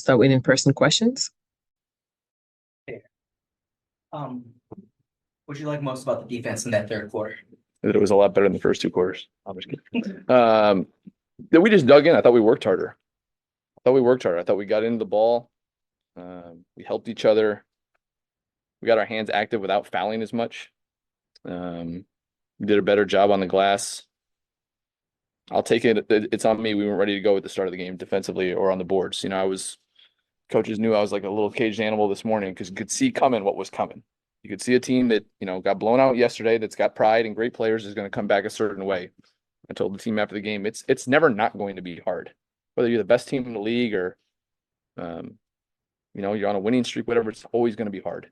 start with in-person questions. Um, what you like most about the defense in that third quarter? That it was a lot better in the first two quarters. I'm just kidding. That we just dug in. I thought we worked harder. I thought we got into the ball. We helped each other. We got our hands active without fouling as much. We did a better job on the glass. I'll take it. It's on me. We weren't ready to go at the start of the game defensively or on the boards. Coaches knew I was like a little caged animal this morning because you could see coming what was coming. You could see a team that, got blown out yesterday that's got pride and great players is going to come back a certain way. I told the team after the game, it's never not going to be hard. Whether you're the best team in the league or, you're on a winning streak, whatever, it's always going to be hard.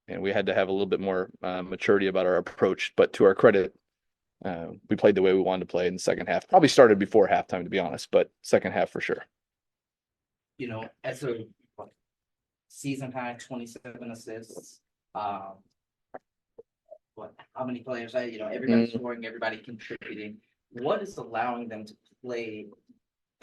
And we had to have a little bit more maturity about our approach. But to our credit, we played the way we wanted to play in the second half. Probably started before halftime, to be honest, but second half for sure. As a season high 27 assists, how many players? Everybody scoring, everybody contributing. What is allowing them to play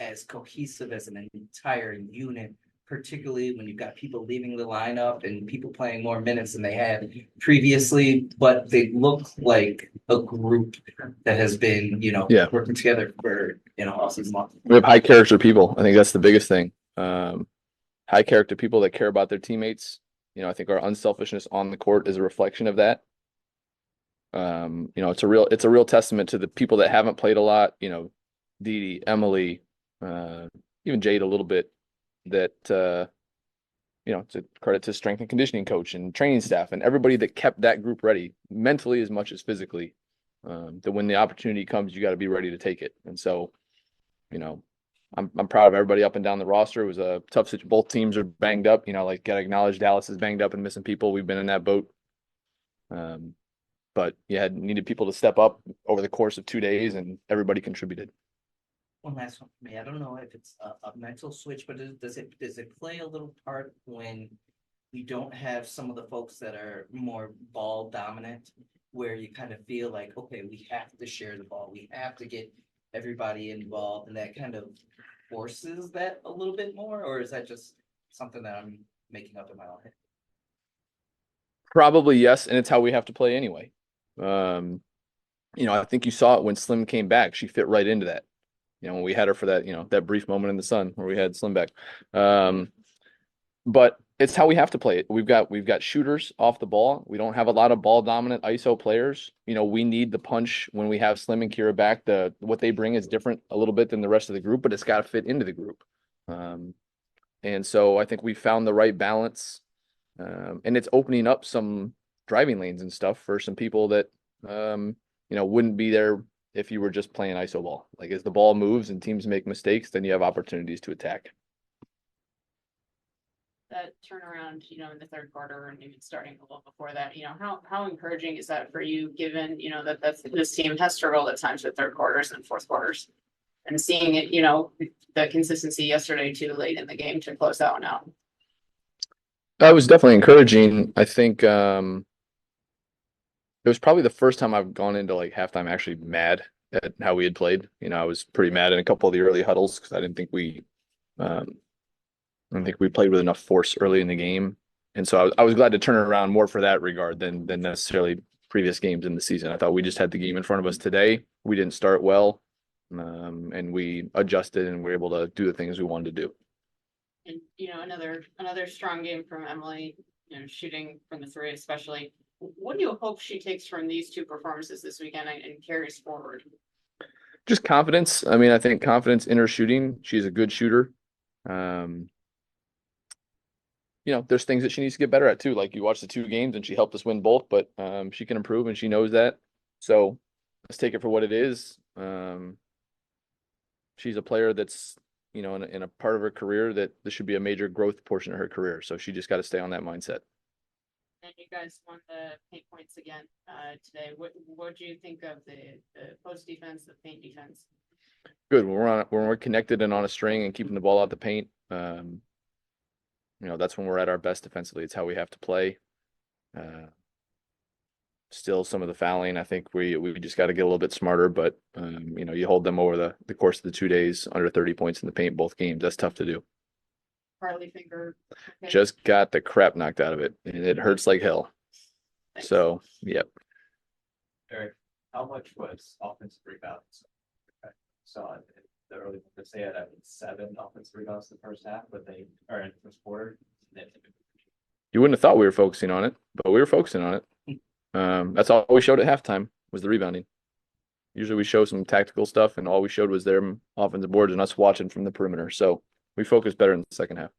as cohesive as an entire unit, particularly when you've got people leaving the lineup and people playing more minutes than they had previously, but they look like a group that has been, working together for, all season long. We have high character people. I think that's the biggest thing. High character people that care about their teammates. I think our unselfishness on the court is a reflection of that. It's a real testament to the people that haven't played a lot, Dee, Emily, even Jade a little bit, that, it's a credit to strength and conditioning coach and training staff and everybody that kept that group ready mentally as much as physically, that when the opportunity comes, you got to be ready to take it. And so, I'm proud of everybody up and down the roster. It was a tough situation. Both teams are banged up, got to acknowledge Dallas is banged up and missing people. We've been in that boat. But you needed people to step up over the course of 2 days, and everybody contributed. One last one for me. I don't know if it's a mental switch, but does it play a little part when we don't have some of the folks that are more ball dominant, where you kind of feel like, okay, we have to share the ball, we have to get everybody involved, and that kind of forces that a little bit more, or is that just something that I'm making up in my own head? Probably yes, and it's how we have to play anyway. I think you saw it when Slim came back. She fit right into that. When we had her for that, that brief moment in the sun where we had Slim back. But it's how we have to play it. We've got shooters off the ball. We don't have a lot of ball dominant ISO players. We need the punch when we have Slim and Kira back. What they bring is different a little bit than the rest of the group, but it's got to fit into the group. And so I think we found the right balance. And it's opening up some driving lanes and stuff for some people that, wouldn't be there if you were just playing ISO ball. Like as the ball moves and teams make mistakes, then you have opportunities to attack. That turnaround, in the third quarter and even starting a little before that, how encouraging is that for you, given, that this team has struggled at times with third quarters and fourth quarters, and seeing it, the consistency yesterday too late in the game to close that one out? That was definitely encouraging. I think it was probably the first time I've gone into like halftime actually mad at how we had played. I was pretty mad in a couple of the early huddles because I didn't think we played with enough force early in the game. And so I was glad to turn it around more for that regard than necessarily previous games in the season. I thought we just had the game in front of us today. We didn't start well, and we adjusted and were able to do the things we wanted to do. And another strong game from Emily, shooting from the three especially. What do you hope she takes from these two performances this weekend and carries forward? Just confidence. I mean, I think confidence in her shooting. She's a good shooter. There's things that she needs to get better at too. Like you watch the two games and she helped us win both, but she can improve and she knows that. So let's take it for what it is. She's a player that's, in a part of her career that this should be a major growth portion of her career. So she just got to stay on that mindset. And you guys won the paint points again today. What do you think of the post defense, the paint defense? Good. When we're connected and on a string and keeping the ball out the paint, that's when we're at our best defensively. It's how we have to play. Still some of the fouling, I think we just got to get a little bit smarter, but you hold them over the course of the 2 days under 30 points in the paint, both games. That's tough to do. Harley finger. Okay. Just got the crap knocked out of it, and it hurts like hell. Thanks. So, yep. Eric, how much was offensive rebounds? Okay. So in the early, let's say at 7 offensive rebounds in the first half, but they are in the first quarter. You wouldn't have thought we were focusing on it, but we were focusing on it. That's all we showed at halftime was the rebounding. Usually we show some tactical stuff, and all we showed was their offensive boards and us watching from the perimeter. So we focused better in the second half.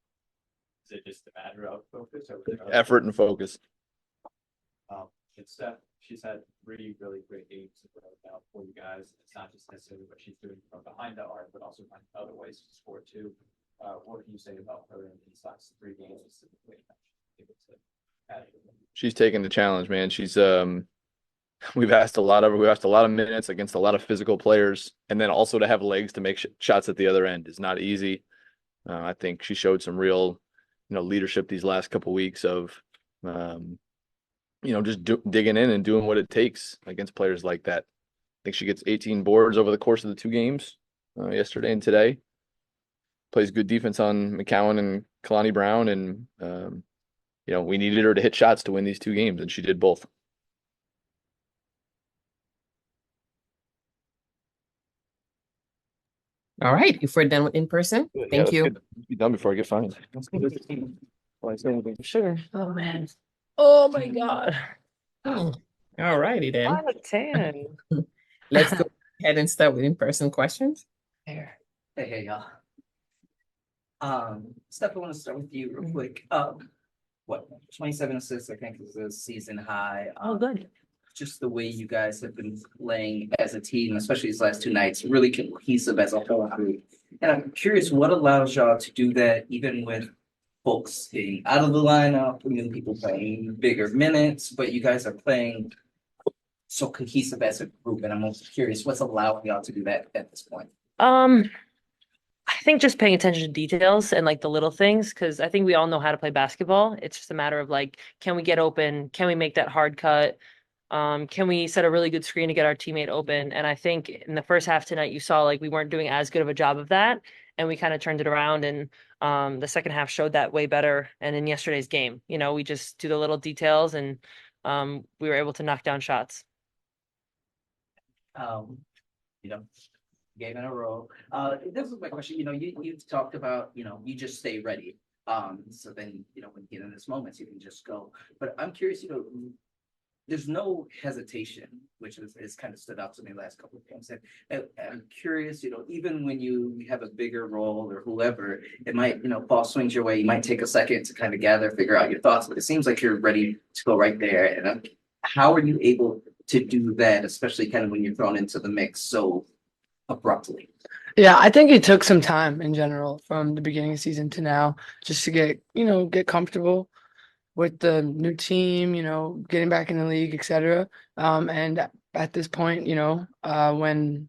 Is it just a matter of focus? Or was there other- Effort and focus. And Steph, she's had 3 really great games in a row now for you guys. It's not just necessarily what she's doing from behind the arc, but also finding other ways to score too. What can you say about her in these last 3 games specifically? She's taking the challenge, man. She's we've asked a lot of minutes against a lot of physical players, and then also to have legs to make shots at the other end is not easy. I think she showed some real, leadership these last couple weeks of, just digging in and doing what it takes against players like that. I think she gets 18 boards over the course of the 2 games, yesterday and today. Plays good defense on McCowan and Kalani Brown, and we needed her to hit shots to win these 2 games, and she did both. All right, if we're done with in person, thank you. Let's be done before I get fined. Sure. Oh man. Oh my God. All righty then. 5 out of 10. Let's go ahead and start with in-person questions. There. Hey, y'all. Steph, I want to start with you real quick. What, 27 assists, I think, is a season high. Oh, good. Just the way you guys have been playing as a team, especially these last 2 nights, really cohesive as a whole group. And I'm curious, what allows y'all to do that even with folks being out of the lineup, people playing bigger minutes, but you guys are playing so cohesive as a group, and I'm also curious what's allowing y'all to do that at this point. I think just paying attention to details and like the little things, because I think we all know how to play basketball. It's just a matter of like, can we get open? Can we make that hard cut? Can we set a really good screen to get our teammate open? And I think in the first half tonight, you saw like we weren't doing as good of a job of that, and we kind of turned it around. And the second half showed that way better. And in yesterday's game, we just do the little details, and we were able to knock down shots. Game in a row. This is my question. You've talked about, you just stay ready. So then, when you get in this moments, you can just go. But I'm curious, there's no hesitation, which is kind of stood out to me the last couple of games. And I'm curious, even when you have a bigger role or whoever, it might, ball swings your way. You might take a second to kind of figure out your thoughts, but it seems like you're ready to go right there. And how are you able to do that, especially kind of when you're thrown into the mix so abruptly? Yeah, I think it took some time in general from the beginning of the season to now just to get comfortable with the new team, getting back in the league, etc. And at this point, when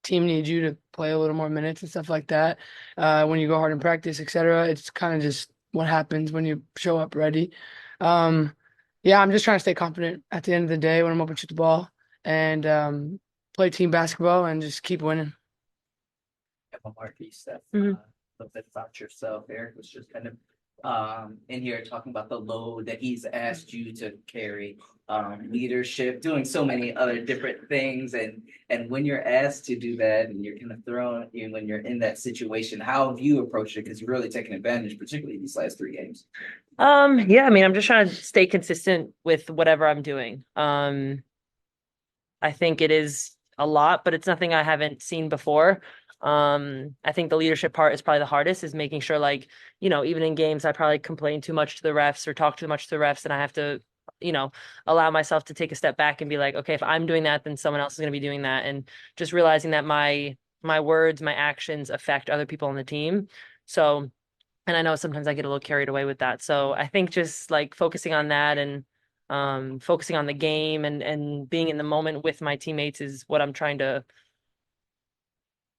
team needs you to play a little more minutes and stuff like that, when you go hard in practice, etc., it's kind of just what happens when you show up ready. Yeah, I'm just trying to stay confident at the end of the day when I'm open to shoot the ball and play team basketball and just keep winning. One more piece, Steph. Mhm. A bit about yourself. Eric was just kind of in here talking about the load that he's asked you to carry, leadership, doing so many other different things, and when you're asked to do that and you're kind of thrown in when you're in that situation, how have you approached it? Because you're really taking advantage, particularly these last 3 games. Yeah, I'm just trying to stay consistent with whatever I'm doing. I think it is a lot, but it's nothing I haven't seen before. I think the leadership part is probably the hardest, is making sure, like, even in games, I probably complain too much to the refs or talk too much to the refs, and I have to, allow myself to take a step back and be like, okay, if I'm doing that, then someone else is going to be doing that. And just realizing that my words, my actions affect other people on the team. So, and I know sometimes I get a little carried away with that. So I think just like focusing on that and focusing on the game and being in the moment with my teammates is what I'm trying to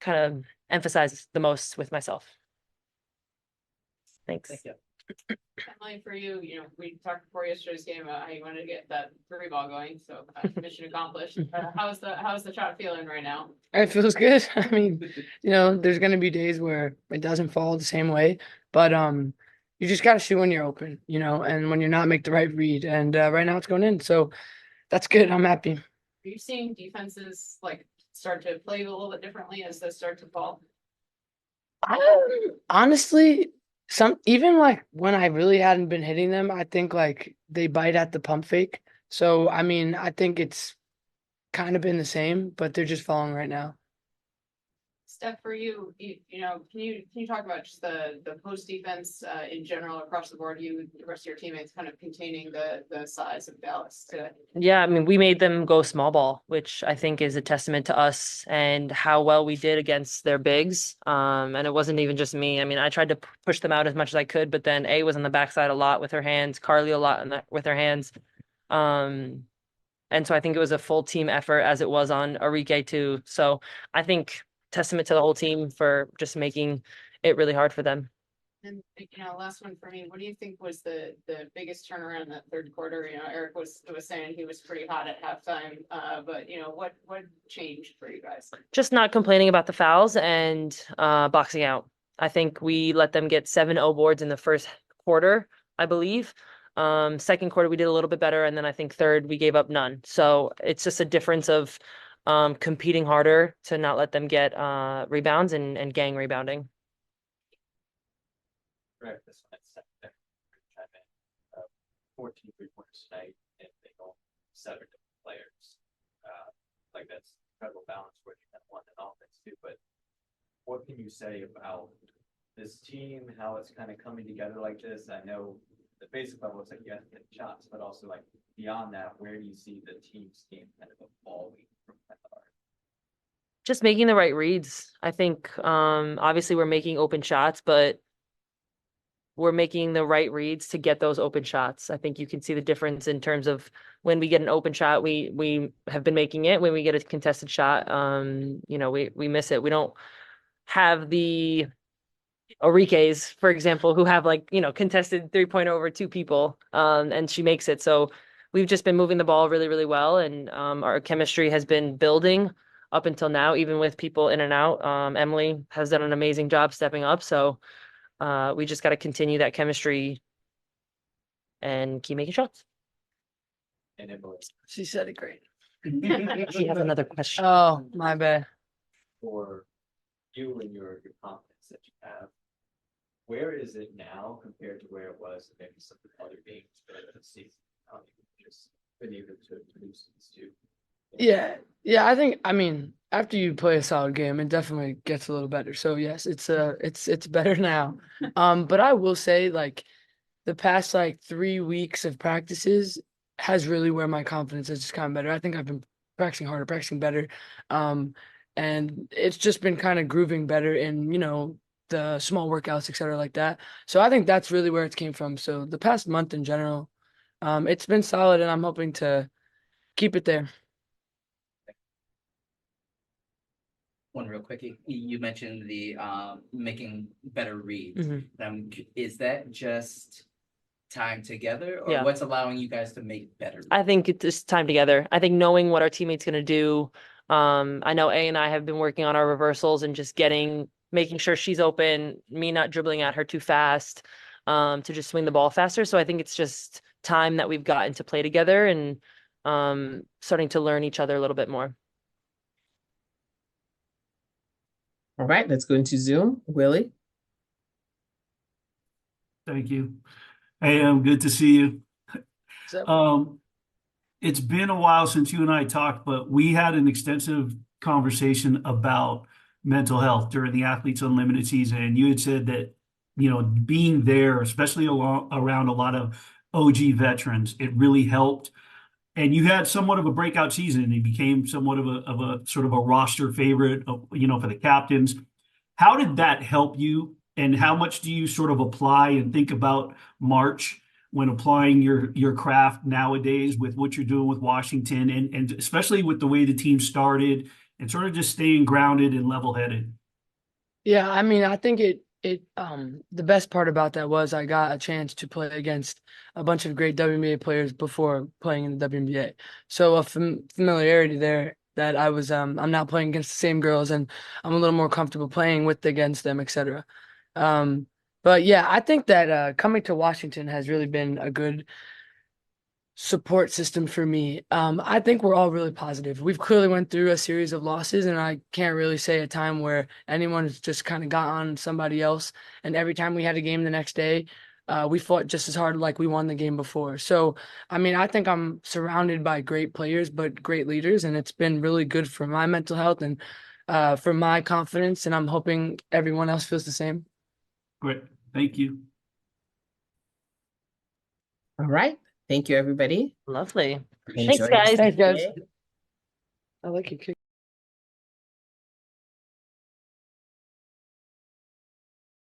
kind of emphasize the most with myself. Thanks. Thank you. Emily, for you, we talked before yesterday's game about how you wanted to get that 3-ball going, so mission accomplished. How's the shot feeling right now? It feels good. I mean, there's gonna be days where it doesn't fall the same way, but you just gotta shoot when you're open, and when you're not, make the right read. And right now it's going in, so that's good. I'm happy. Are you seeing defenses like start to play a little bit differently as they start to fall? Honestly, even like when I really hadn't been hitting them, I think like they bite at the pump fake. So I mean, I think it's kind of been the same, but they're just falling right now. Steph, for you, can you talk about just the post defense in general across the board? You, the rest of your teammates, kind of containing the size of Dallas today. Yeah, I mean, we made them go small ball, which I think is a testament to us and how well we did against their bigs. And it wasn't even just me. I mean, I tried to push them out as much as I could, but then A was on the backside a lot with her hands, Carly a lot with her hands. And so I think it was a full team effort as it was on Arike too. So I think testament to the whole team for just making it really hard for them. And last one for me. What do you think was the biggest turnaround in that third quarter? Eric was saying he was pretty hot at halftime. But what changed for you guys? Just not complaining about the fouls and boxing out. I think we let them get 7-0 boards in the first quarter, I believe. Second quarter we did a little bit better, and then I think third we gave up none. So it's just a difference of competing harder to not let them get rebounds and gang rebounding. Right, this one at second, 14 3-pointers tonight, and they go 7 different players. Like that's incredible balance where you have one in offense too. But what can you say about this team, how it's kind of coming together like this? I know the basic level is like you have to get shots, but also like beyond that, where do you see the team's game kind of evolving from that? Just making the right reads. I think obviously we're making open shots, but we're making the right reads to get those open shots. I think you can see the difference in terms of when we get an open shot, we have been making it. When we get a contested shot, we miss it. We don't have the Orike's, for example, who have contested 3-point over 2 people, and she makes it. So we've just been moving the ball really, really well, and our chemistry has been building up until now, even with people in and out. Emily has done an amazing job stepping up. So we just got to continue that chemistry and keep making shots. And Emily, She said it great. She has another question. Oh, my bad. for you and your confidence that you have, where is it now compared to where it was maybe some of the other games earlier this season? How you've just been able to produce these two? Yeah, I mean, after you play a solid game, it definitely gets a little better. So yes, it's better now. But I will say, like, the past 3 weeks of practices has really where my confidence has just gotten better. I think I've been practicing harder, practicing better. And it's just been kind of grooving better in, the small workouts, et cetera, like that. So I think that's really where it came from. So the past month in general, it's been solid, and I'm hoping to keep it there. One real quick, you mentioned the making better reads. Mhm. Is that just time together, or Yeah. what's allowing you guys to make better reads? I think it's just time together. I think knowing what our teammate's going to do. I know A and I have been working on our reversals and just making sure she's open, me not dribbling at her too fast, to just swing the ball faster. So I think it's just time that we've gotten to play together and starting to learn each other a little bit more. All right, let's go into Zoom. Willie. Thank you. Hey, good to see you. So It's been a while since you and I talked, but we had an extensive conversation about mental health during the Athletes Unlimited season. And you had said that, being there, especially around a lot of OG veterans, it really helped. And you had somewhat of a breakout season. You became somewhat of a sort of a roster favorite, for the captains. How did that help you? And how much do you sort of apply and think about March when applying your craft nowadays with what you're doing with Washington, and especially with the way the team started and sort of just staying grounded and level-headed? yeah, I mean, I think it The best part about that was I got a chance to play against a bunch of great WNBA players before playing in the WNBA. So a familiarity there that I'm now playing against the same girls and I'm a little more comfortable playing with against them, etc. But yeah, I think that coming to Washington has really been a good support system for me. I think we're all really positive. We've clearly went through a series of losses, and I can't really say a time where anyone's just kind of got on somebody else. And every time we had a game the next day, we fought just as hard like we won the game before. So, I mean, I think I'm surrounded by great players, but great leaders, and it's been really good for my mental health and for my confidence. And I'm hoping everyone else feels the same. Great. Thank you. All right. Thank you, everybody. Lovely. Enjoy Thanks, guys. Thanks, guys. today. I like your kick.